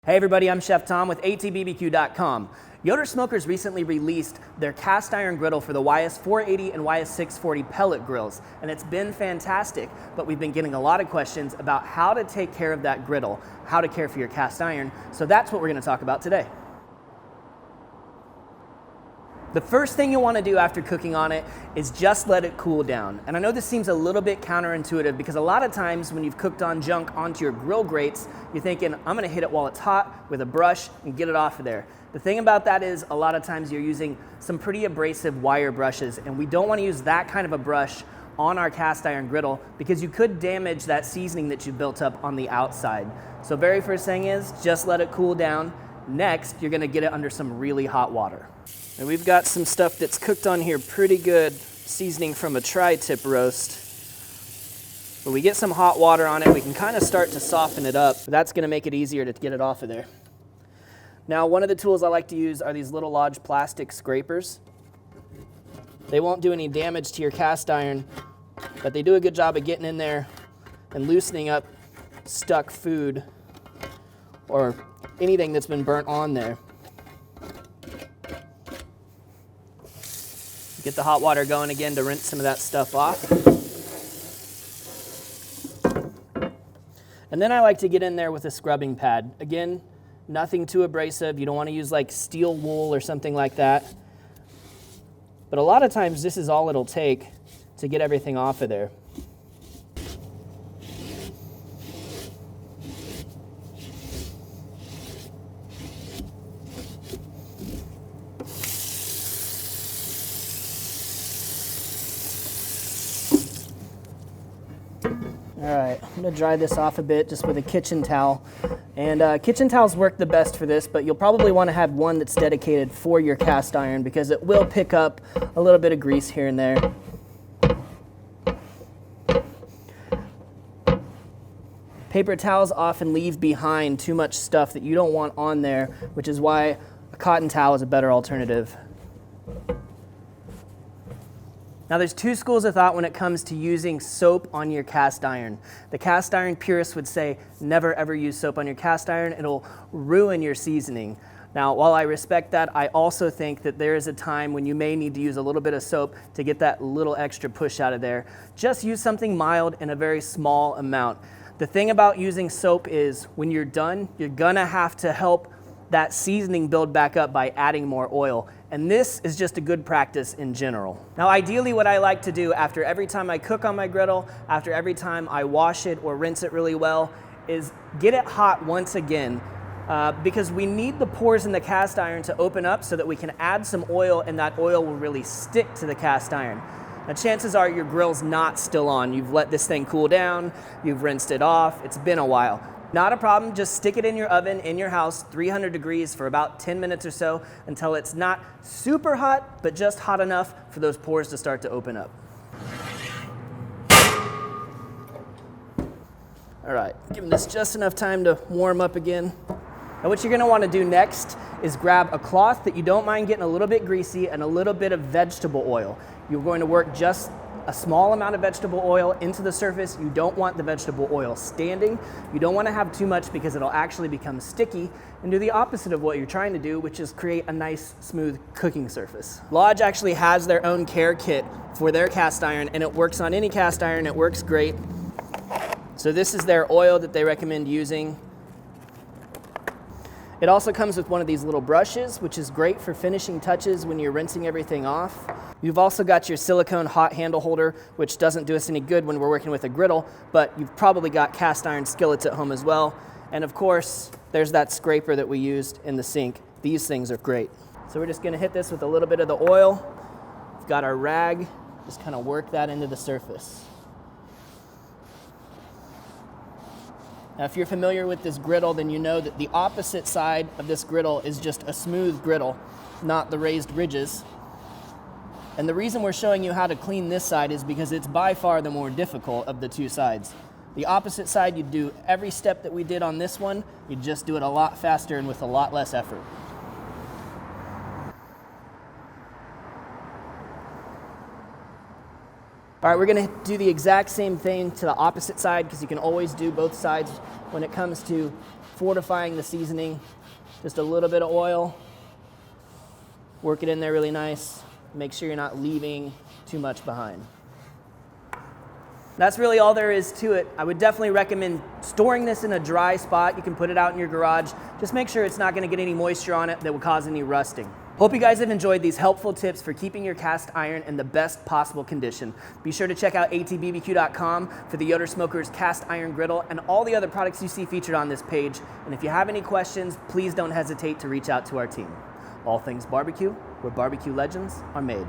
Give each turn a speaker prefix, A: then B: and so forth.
A: Hey everybody, I'm Chef Tom with atbbq.com. Yoder Smokers recently released their cast iron griddle for the YS480 and YS640 pellet grills, and it's been fantastic, but we've been getting a lot of questions about how to take care of that griddle, how to care for your cast iron, so that's what we're going to talk about today. The first thing you'll want to do after cooking on it is just let it cool down. And I know this seems a little bit counterintuitive because a lot of times when you've cooked on junk onto your grill grates, you're thinking, I'm going to hit it while it's hot with a brush and get it off of there. The thing about that is a lot of times you're using some pretty abrasive wire brushes, and we don't want to use that kind of a brush on our cast iron griddle because you could damage that seasoning that you built up on the outside. So very first thing is just let it cool down. Next, you're going to get it under some really hot water. And we've got some stuff that's cooked on here pretty good, seasoning from a tri-tip roast. When we get some hot water on it, we can kind of start to soften it up. That's going to make it easier to get it off of there. Now, one of the tools I like to use are these little Lodge plastic scrapers. They won't do any damage to your cast iron, but they do a good job of getting in there and loosening up stuck food or anything that's been burnt on there. Get the hot water going again to rinse some of that stuff off. And then I like to get in there with a scrubbing pad. Again, nothing too abrasive. You don't want to use like steel wool or something like that. But a lot of times this is all it'll take to get everything off of there. All right, I'm gonna dry this off a bit just with a kitchen towel. And kitchen towels work the best for this, but you'll probably wanna have one that's dedicated for your cast iron because it will pick up a little bit of grease here and there. Paper towels often leave behind too much stuff that you don't want on there, which is why a cotton towel is a better alternative. Now there's two schools of thought when it comes to using soap on your cast iron. The cast iron purists would say never ever use soap on your cast iron, it'll ruin your seasoning. Now while I respect that, I also think that there is a time when you may need to use a little bit of soap to get that little extra push out of there. Just use something mild in a very small amount. The thing about using soap is when you're done, you're gonna have to help that seasoning build back up by adding more oil. And this is just a good practice in general. Now ideally what I like to do after every time I cook on my griddle, after every time I wash it or rinse it really well, is get it hot once again because we need the pores in the cast iron to open up so that we can add some oil and that oil will really stick to the cast iron. Now chances are your grill's not still on. You've let this thing cool down, you've rinsed it off, it's been a while. Not a problem, just stick it in your oven in your house, 300 degrees for about 10 minutes or so until it's not super hot, but just hot enough for those pores to start to open up. All right, giving this just enough time to warm up again. Now what you're gonna wanna do next is grab a cloth that you don't mind getting a little bit greasy and a little bit of vegetable oil. You're going to work just a small amount of vegetable oil into the surface. You don't want the vegetable oil standing. You don't want to have too much because it'll actually become sticky and do the opposite of what you're trying to do, which is create a nice, smooth cooking surface. Lodge actually has their own care kit for their cast iron, and it works on any cast iron. It works great. So this is their oil that they recommend using. It also comes with one of these little brushes, which is great for finishing touches when you're rinsing everything off. You've also got your silicone hot handle holder, which doesn't do us any good when we're working with a griddle, but you've probably got cast iron skillets at home as well. And of course, there's that scraper that we used in the sink. These things are great. So we're just gonna hit this with a little bit of the oil. We've got our rag, just kind of work that into the surface. Now, if you're familiar with this griddle, then you know that the opposite side of this griddle is just a smooth griddle, not the raised ridges. And the reason we're showing you how to clean this side is because it's by far the more difficult of the two sides. The opposite side, you do every step that we did on this one, you just do it a lot faster and with a lot less effort. All right, we're gonna do the exact same thing to the opposite side because you can always do both sides when it comes to fortifying the seasoning. Just a little bit of oil, work it in there really nice. Make sure you're not leaving too much behind. That's really all there is to it. I would definitely recommend storing this in a dry spot. You can put it out in your garage. Just make sure it's not gonna get any moisture on it that will cause any rusting. Hope you guys have enjoyed these helpful tips for keeping your cast iron in the best possible condition. Be sure to check out atbbq.com for the Yoder Smokers cast iron griddle and all the other products you see featured on this page. And if you have any questions, please don't hesitate to reach out to our team. All things barbecue, where barbecue legends are made.